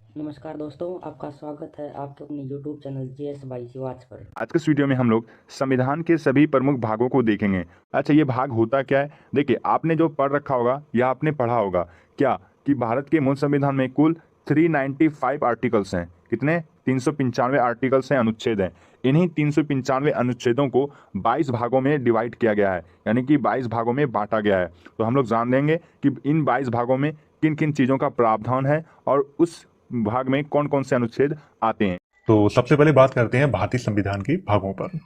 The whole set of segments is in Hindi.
नमस्कार दोस्तों, आपका स्वागत है आपके अपने YouTube channel GS by Shivach पर। आज के इस वीडियो में हम लोग संविधान के सभी प्रमुख भागों को देखेंगे। अच्छा, ये भाग होता क्या है? देखिए, आपने जो पढ़ रखा होगा या आपने पढ़ा होगा क्या कि भारत के मूल संविधान में कुल 395 आर्टिकल्स हैं। कितने? 395 आर्टिकल्स हैं, अनुच्छेद हैं। इन्हीं 395 अनुच्छेदों को 22 भागों में डिवाइड किया गया है, यानी कि 22 भागों में बांटा गया है। तो हम लोग जान लेंगे कि इन 22 भागों में किन किन चीज़ों का प्रावधान है और उस भाग में कौन कौन से अनुच्छेद आते हैं। तो सबसे पहले बात करते हैं भारतीय संविधान के भागों पर।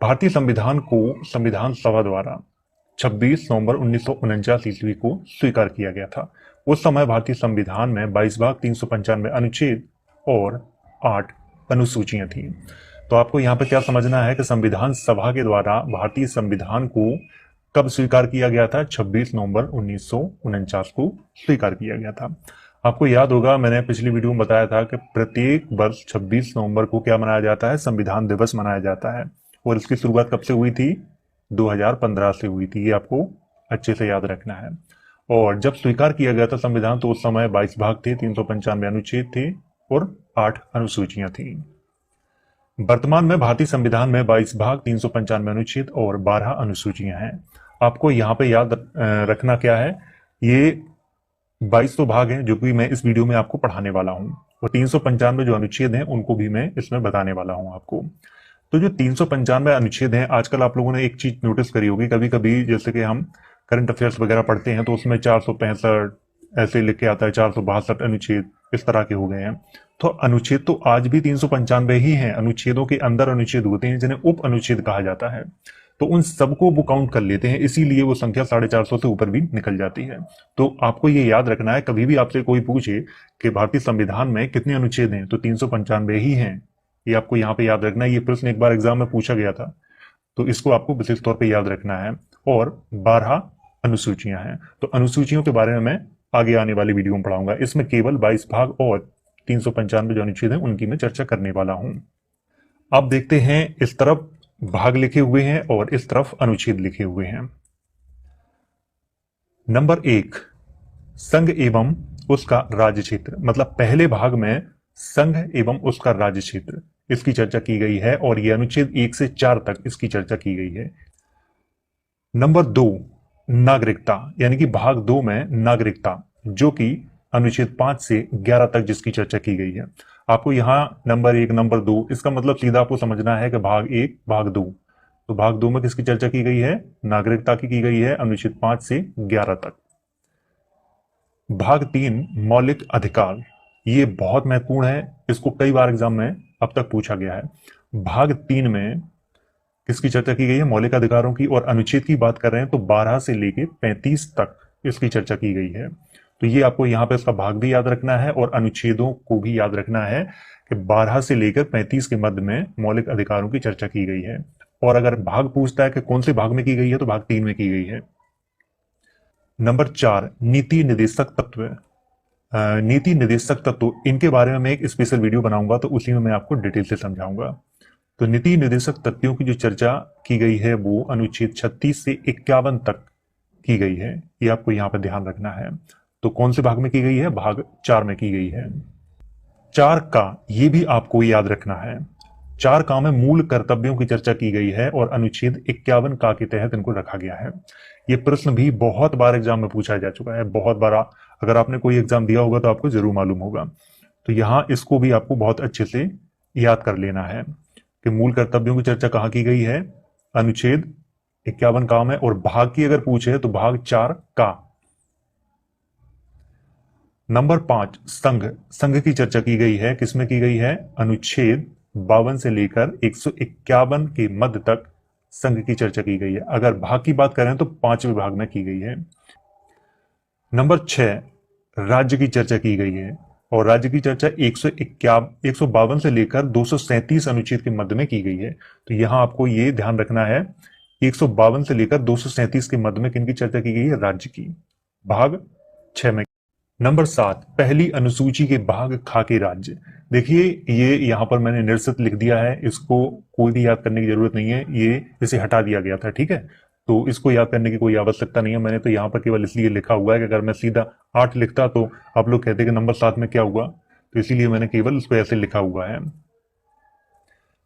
भारतीय संविधान को संविधान सभा द्वारा 26 नवंबर 1949 ईस्वी को स्वीकार किया गया था। उस समय भारतीय संविधान में 22 भाग, 395 अनुच्छेद और 8 अनुसूचियां थी। तो आपको यहाँ पे क्या समझना है कि संविधान सभा के द्वारा भारतीय संविधान को कब स्वीकार किया गया था? 26 नवंबर 1949 को स्वीकार किया गया था। आपको याद होगा, मैंने पिछली वीडियो में बताया था कि प्रत्येक वर्ष 26 नवंबर को क्या मनाया जाता है? संविधान दिवस मनाया जाता है। और इसकी शुरुआत कब से हुई थी? 2015 से हुई थी। ये आपको अच्छे से याद रखना है। और जब स्वीकार किया गया था संविधान, तो उस समय 22 भाग थे, 395 अनुच्छेद थे और 8 अनुसूचियां थी। वर्तमान में भारतीय संविधान में 22 भाग, 395 अनुच्छेद और 12 अनुसूचियां हैं। आपको यहाँ पे याद रखना क्या है? ये 22 तो भाग हैं जो कि मैं इस वीडियो में आपको पढ़ाने वाला हूं, और 395 जो अनुच्छेद हैं उनको भी मैं इसमें बताने वाला हूं आपको। तो जो 395 अनुच्छेद हैं, आजकल आप लोगों ने एक चीज नोटिस करी होगी, कभी कभी जैसे कि हम करंट अफेयर्स वगैरह पढ़ते हैं तो उसमें 465 ऐसे लिख के आता है, 462 अनुच्छेद इस तरह के हो गए हैं। तो अनुच्छेद तो आज भी 395 ही हैं। अनुच्छेदों के अंदर अनुच्छेद होते हैं जिन्हें उप अनुच्छेद कहा जाता है। तो उन सबको वो काउंट कर लेते हैं, इसीलिए वो संख्या 450 से ऊपर भी निकल जाती है। तो आपको ये याद रखना है, कभी भी आपसे कोई पूछे कि भारतीय संविधान में कितने अनुच्छेद हैं, तो 395 ही हैं। ये आपको यहाँ पे याद रखना है। ये प्रश्न एक बार एग्जाम में पूछा गया था, तो इसको आपको विशेष तौर पर याद रखना है। और 12 अनुसूचियां हैं। तो अनुसूचियों के बारे में मैं आगे आने वाली वीडियो में पढ़ाऊंगा। इसमें केवल 22 भाग और 395 जो अनुच्छेद हैं उनकी मैं चर्चा करने वाला हूं। अब देखते हैं, इस तरफ भाग लिखे हुए हैं और इस तरफ अनुच्छेद लिखे हुए हैं। नंबर 1, संघ एवं उसका राज्य क्षेत्र। मतलब पहले भाग में संघ एवं उसका राज्य क्षेत्र, इसकी चर्चा की गई है और यह अनुच्छेद 1 से 4 तक इसकी चर्चा की गई है। नंबर 2, नागरिकता, यानी कि भाग 2 में नागरिकता, जो कि अनुच्छेद 5 से 11 तक जिसकी चर्चा की गई है। आपको यहां नंबर 1, नंबर 2, इसका मतलब सीधा आपको समझना है कि भाग 1, भाग 2। तो भाग 2 में किसकी चर्चा की गई है? नागरिकता की गई है, अनुच्छेद 5 से 11 तक। भाग 3, मौलिक अधिकार, ये बहुत महत्वपूर्ण है, इसको कई बार एग्जाम में अब तक पूछा गया है। भाग 3 में किसकी चर्चा की गई है? मौलिक अधिकारों की। और अनुच्छेद की बात कर रहे हैं तो 12 से लेकर 35 तक इसकी चर्चा की गई है। तो ये आपको यहाँ पे इसका भाग भी याद रखना है और अनुच्छेदों को भी याद रखना है कि 12 से लेकर 35 के मध्य में मौलिक अधिकारों की चर्चा की गई है। और अगर भाग पूछता है कि कौन से भाग में की गई है, तो भाग 3 में की गई है। नंबर 4, नीति निर्देशक तत्व। नीति निर्देशक तत्व, इनके बारे में मैं एक स्पेशल वीडियो बनाऊंगा, तो उसी में मैं आपको डिटेल से समझाऊंगा। तो नीति निर्देशक तत्वों की जो चर्चा की गई है वो अनुच्छेद 36 से 51 तक की गई है। ये आपको यहाँ पर ध्यान रखना है। तो कौन से भाग में की गई है? भाग 4 में की गई है। 4 का, ये भी आपको याद रखना है। 4 का में मूल कर्तव्यों की चर्चा की गई है और अनुच्छेद 51 का के तहत इनको रखा गया है। ये प्रश्न भी बहुत बार एग्जाम में पूछा जा चुका है, बहुत बार। अगर आपने कोई एग्जाम दिया होगा तो आपको जरूर मालूम होगा। तो यहाँ इसको भी आपको बहुत अच्छे से याद कर लेना है कि मूल कर्तव्यों की चर्चा कहाँ की गई है? अनुच्छेद 51 का में। और भाग की अगर पूछे तो भाग 4 का। नंबर 5, संघ। संघ की चर्चा की गई है, किसमें की गई है? अनुच्छेद 52 से लेकर 151 के मध्य तक संघ की चर्चा की गई है। अगर भाग की बात करें तो 5वें भाग में की गई है। नंबर 6, राज्य की चर्चा की गई है और राज्य की चर्चा 152 से लेकर 237 अनुच्छेद के मध्य में की गई है। तो यहां आपको ये ध्यान रखना है, 152 से लेकर 237 के मध्य में किनकी चर्चा की गई है? राज्य की। भाग 6 में। नंबर 7, पहली अनुसूची के भाग खा के राज्य। देखिए, ये यहां पर मैंने निरसित लिख दिया है, इसको कोई भी याद करने की जरूरत नहीं है, ये इसे हटा दिया गया था, ठीक है। तो इसको याद करने की कोई आवश्यकता नहीं है। मैंने तो यहाँ पर केवल इसलिए लिखा हुआ है कि अगर मैं सीधा 8 लिखता तो आप लोग कहते कि नंबर 7 में क्या हुआ, तो इसीलिए मैंने केवल उसको ऐसे लिखा हुआ है।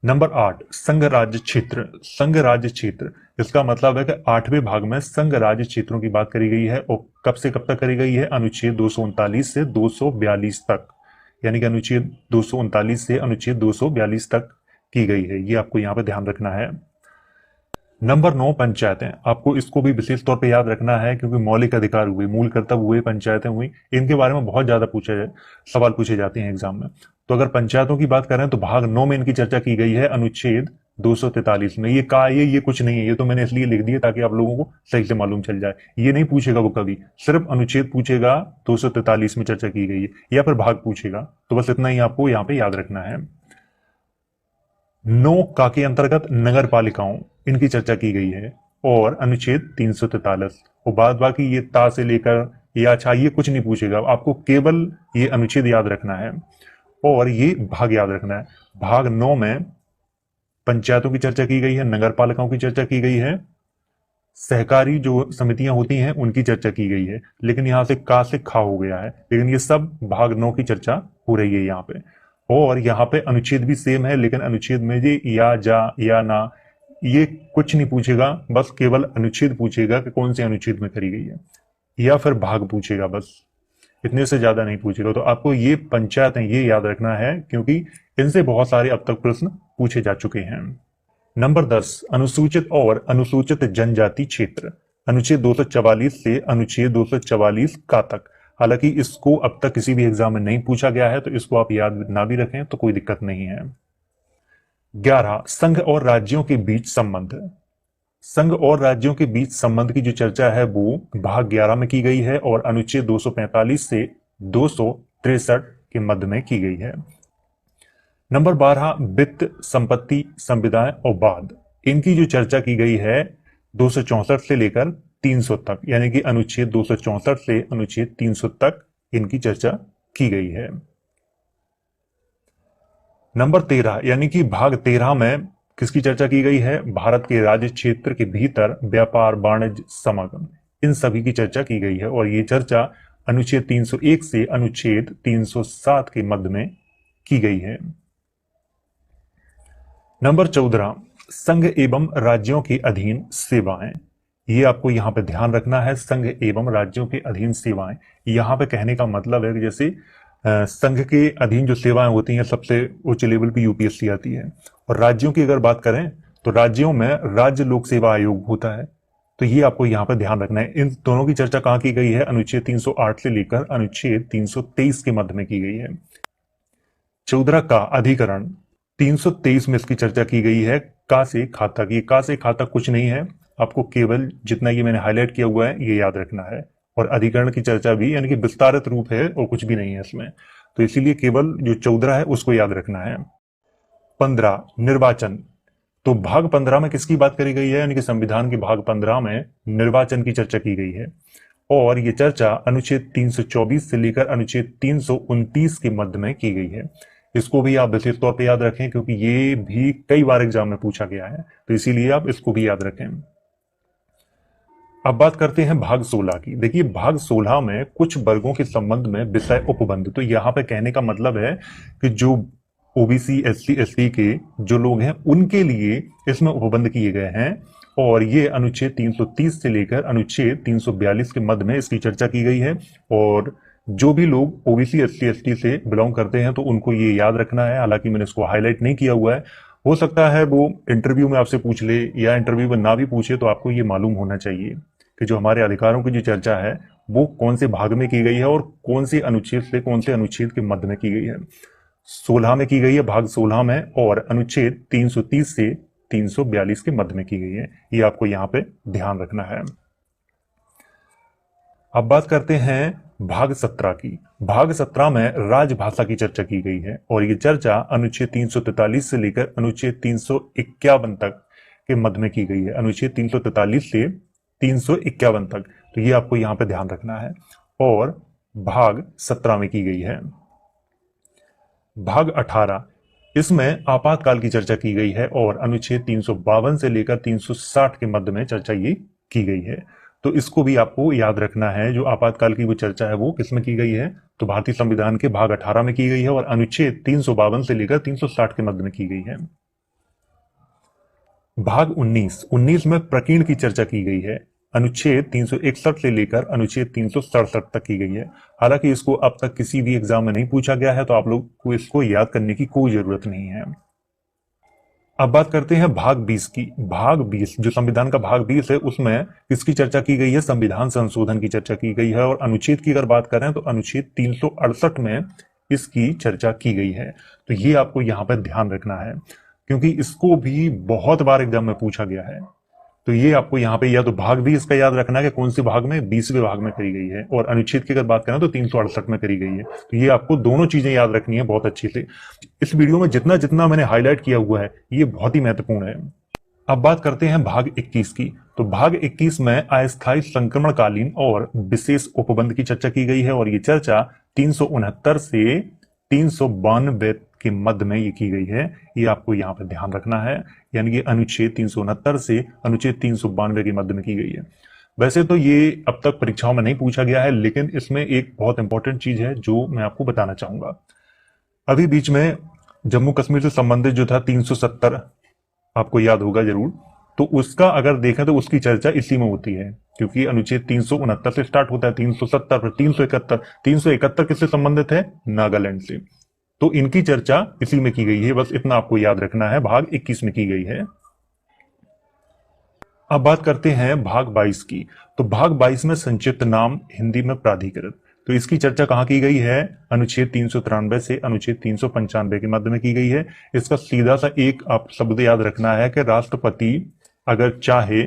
नंबर 8, संघ राज्य क्षेत्र। संघ राज्य क्षेत्र, इसका मतलब है कि 8वें भाग में संघ राज्य क्षेत्रों की बात करी गई है और कब से कब तक करी गई है, अनुच्छेद 239 से 242 तक, यानी कि अनुच्छेद 239 से अनुच्छेद 242 तक की गई है। ये आपको यहाँ पे ध्यान रखना है। नंबर 9, पंचायतें। आपको इसको भी विशेष तौर पे याद रखना है क्योंकि मौलिक अधिकार हुए, मूल कर्तव्य हुए, पंचायतें हुई, इनके बारे में बहुत ज्यादा सवाल पूछे जाते हैं एग्जाम में। तो अगर पंचायतों की बात करें तो भाग 9 में इनकी चर्चा की गई है अनुच्छेद 243 में। ये कुछ नहीं है, ये तो मैंने इसलिए लिख दिया ताकि आप लोगों को सही से मालूम चल जाए। ये नहीं पूछेगा वो कभी, सिर्फ अनुच्छेद पूछेगा 243 में चर्चा की गई है, या फिर भाग पूछेगा। तो बस इतना ही आपको यहाँ पे याद रखना है। 9 का के अंतर्गत नगर पालिकाओं, इनकी चर्चा की गई है और अनुच्छेद 343। और बाद बाकी ये ता से लेकर या अच्छा ये कुछ नहीं पूछेगा, आपको केवल ये अनुच्छेद याद रखना है और ये भाग याद रखना है। भाग 9 में पंचायतों की चर्चा की गई है, नगर पालिकाओं की चर्चा की गई है, सहकारी जो समितियां होती हैं उनकी चर्चा की गई है, लेकिन यहां से का से खा हो गया है, लेकिन ये सब भाग 9 की चर्चा हो रही है यहाँ पे। और यहाँ पे अनुच्छेद भी सेम है, लेकिन अनुच्छेद में ये या, जा, या, ना, ये कुछ नहीं पूछेगा, बस केवल अनुच्छेद पूछेगा कि कौन से अनुच्छेद में करी गई है, या फिर भाग पूछेगा, बस इतने से ज्यादा नहीं पूछेगा। तो आपको ये पंचायत है ये याद रखना है क्योंकि इनसे बहुत सारे अब तक प्रश्न पूछे जा चुके हैं। नंबर 10, अनुसूचित और अनुसूचित जनजाति क्षेत्र। अनुच्छेद 244 से अनुच्छेद 244 का तक। हालांकि इसको अब तक किसी भी एग्जाम में नहीं पूछा गया है, तो इसको आप याद ना भी रखें तो कोई दिक्कत नहीं है। 11, संघ और राज्यों के बीच संबंध। संघ और राज्यों के बीच संबंध की जो चर्चा है वो भाग 11 में की गई है और अनुच्छेद 245 से 263 के मध्य में की गई है। नंबर 12, वित्त, संपत्ति, संविदाएं और बाद, इनकी जो चर्चा की गई है 264 से लेकर 300 तक, यानी कि अनुच्छेद 264 से अनुच्छेद 300 तक इनकी चर्चा की गई है। नंबर 13, यानी कि भाग 13 में किसकी चर्चा की गई है, भारत के राज्य क्षेत्र के भीतर व्यापार, वाणिज्य, समागम, इन सभी की चर्चा की गई है और ये चर्चा अनुच्छेद 301 से अनुच्छेद 307 के मध्य में की गई है। नंबर 14, संघ एवं राज्यों के अधीन सेवाएं। ये आपको यहां पे ध्यान रखना है, संघ एवं राज्यों के अधीन सेवाएं। यहां पे कहने का मतलब है कि जैसे संघ के अधीन जो सेवाएं होती हैं सबसे उच्च लेवल पे यूपीएससी आती है, और राज्यों की अगर बात करें तो राज्यों में राज्य लोक सेवा आयोग होता है। तो ये आपको यहाँ पे ध्यान रखना है। इन दोनों की चर्चा कहाँ की गई है, अनुच्छेद 308 से लेकर अनुच्छेद 323 के मध्य में की गई है। 14 का अधिकरण, 323 में इसकी चर्चा की गई है का से खा तक। ये का से खा तक कुछ नहीं है, आपको केवल जितना ये मैंने हाईलाइट किया हुआ है ये याद रखना है। और अधिकरण की चर्चा भी यानी कि विस्तारित रूप है और कुछ भी नहीं है इसमें, तो इसीलिए केवल जो 14 है उसको याद रखना है। 15, निर्वाचन। तो भाग 15 में किसकी बात करी गई है, यानी कि संविधान के भाग 15 में निर्वाचन की चर्चा की गई है और ये चर्चा अनुच्छेद 324 से लेकर अनुच्छेद 329 के मध्य में की गई है। इसको भी आप विशेष तौर पे याद रखें क्योंकि ये भी कई बार एग्जाम में पूछा गया है, तो इसीलिए आप इसको भी याद रखें। अब बात करते हैं भाग 16 की। देखिए भाग 16 में कुछ वर्गों के संबंध में विषय उपबंध। तो यहाँ पे कहने का मतलब है कि जो ओबीसी, एससी, एसटी के जो लोग हैं उनके लिए इसमें उपबंध किए गए हैं और ये अनुच्छेद 330 से लेकर अनुच्छेद 342 के मध्य में इसकी चर्चा की गई है। और जो भी लोग ओबीसी, एससी, एसटी से बिलोंग करते हैं तो उनको ये याद रखना है। हालांकि मैंने इसको हाईलाइट नहीं किया हुआ है, हो सकता है वो इंटरव्यू में आपसे पूछ ले या इंटरव्यू में ना भी पूछे, तो आपको ये मालूम होना चाहिए कि जो हमारे अधिकारों की जो चर्चा है वो कौन से भाग में की गई है और कौन से अनुच्छेद से कौन से अनुच्छेद के मध्य में की गई है। 16 में की गई है, भाग 16 में, और अनुच्छेद 330 से 342 के मध्य में की गई है। ये आपको यहाँ पे ध्यान रखना है। अब बात करते हैं भाग 17 की। भाग 17 में राजभाषा की चर्चा की गई है और ये चर्चा अनुच्छेद 343 से लेकर अनुच्छेद 351 तक के मध्य में की गई है। अनुच्छेद 343 से 351 तक, तो ये आपको यहाँ पे ध्यान रखना है और भाग 17 में की गई है। भाग 18, इसमें आपातकाल की चर्चा की गई है और अनुच्छेद 352 से लेकर 360 के मध्य में चर्चा ये की गई है। तो इसको भी आपको याद रखना है। जो आपातकाल की वो चर्चा है वो किसमें की गई है, तो भारतीय संविधान के भाग 18 में की गई है और अनुच्छेद 352 से लेकर 360 के मध्य में की गई है। भाग 19 में प्रकीर्ण की चर्चा की गई है। अनुच्छेद 361 से लेकर अनुच्छेद 367 तक की गई है। हालांकि इसको अब तक किसी भी एग्जाम में नहीं पूछा गया है, तो आप लोग को इसको याद करने की कोई जरूरत नहीं है। अब बात करते हैं भाग 20 की। भाग 20 जो संविधान का भाग 20 है, उसमें किसकी चर्चा की गई है, संविधान संशोधन की चर्चा की गई है। और अनुच्छेद की अगर बात करें तो अनुच्छेद 368 में इसकी चर्चा की गई है। तो ये आपको यहाँ पर ध्यान रखना है, क्योंकि इसको भी बहुत बार एग्जाम में पूछा गया है। तो ये आपको यहाँ पे या तो भाग भी इसका याद रखना है कि कौन से भाग में, 20वें भाग में करी गई है, और अनुच्छेद की अगर बात करें तो 368 में करी गई है। तो ये आपको दोनों चीजें याद रखनी है बहुत अच्छे से। इस वीडियो में जितना जितना मैंने हाईलाइट किया हुआ है ये बहुत ही महत्वपूर्ण है। अब बात करते हैं भाग 21 की। तो भाग 21 में अस्थायी संक्रमणकालीन और विशेष उपबंध की चर्चा की गई है, और ये चर्चा 369 से 392 के मध्य में ये की गई है। ये आपको यहाँ पर ध्यान रखना है, यानी कि अनुच्छेद 369 से अनुच्छेद 392 के मध्य में की गई है। वैसे तो ये अब तक परीक्षाओं में नहीं पूछा गया है, लेकिन इसमें एक बहुत इंपॉर्टेंट चीज है जो मैं आपको बताना चाहूंगा। अभी बीच में जम्मू कश्मीर से संबंधित जो था 370, आपको याद होगा जरूर, तो उसका अगर देखें तो उसकी चर्चा इसी में होती है, क्योंकि अनुच्छेद 369 से स्टार्ट होता है, 370 पर 371 किससे संबंधित है, नागालैंड से। तो इनकी चर्चा इसी में की गई है, बस इतना आपको याद रखना है, भाग 21 में की गई है। अब बात करते हैं भाग 22 की। तो भाग 22 में संक्षिप्त नाम हिंदी में प्राधिकृत, तो इसकी चर्चा कहां की गई है, अनुच्छेद 393 से अनुच्छेद 395 के मध्य में की गई है। इसका सीधा सा एक आप शब्द याद रखना है कि राष्ट्रपति अगर चाहे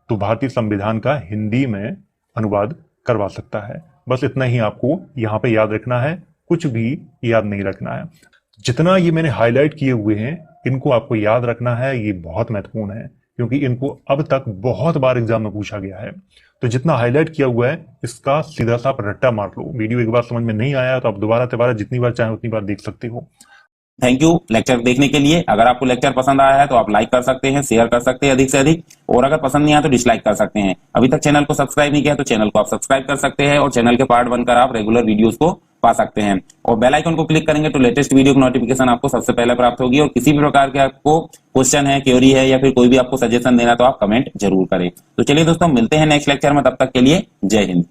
तो भारतीय संविधान का हिंदी में अनुवाद करवा सकता है। बस इतना ही आपको यहाँ पे याद रखना है, कुछ भी याद नहीं रखना है। जितना ये मैंने हाईलाइट किए हुए हैं इनको आपको याद रखना है, ये बहुत महत्वपूर्ण है, क्योंकि इनको अब तक बहुत बार एग्जाम में पूछा गया है। तो जितना हाईलाइट किया हुआ है इसका सीधा सा आप रट्टा मार लो। वीडियो एक बार समझ में नहीं आया तो आप दोबारा जितनी बार चाहे उतनी बार देख सकते हो। थैंक यू लेक्चर देखने के लिए। अगर आपको लेक्चर पसंद आया है तो आप लाइक कर सकते हैं, शेयर कर सकते हैं अधिक से अधिक, और अगर पसंद नहीं आया तो डिसलाइक कर सकते हैं। अभी तक चैनल को सब्सक्राइब नहीं किया तो चैनल को आप सब्सक्राइब कर सकते हैं, और चैनल के पार्ट बनकर आप रेगुलर वीडियोस को पा सकते हैं। और बेल आइकन को क्लिक करेंगे तो लेटेस्ट वीडियो की नोटिफिकेशन आपको सबसे पहले प्राप्त होगी। और किसी भी प्रकार के आपको क्वेश्चन है, क्वेरी है, या फिर कोई भी आपको सजेशन देना तो आप कमेंट जरूर करें। तो चलिए दोस्तों, मिलते हैं नेक्स्ट लेक्चर में, तब तक के लिए जय हिंद।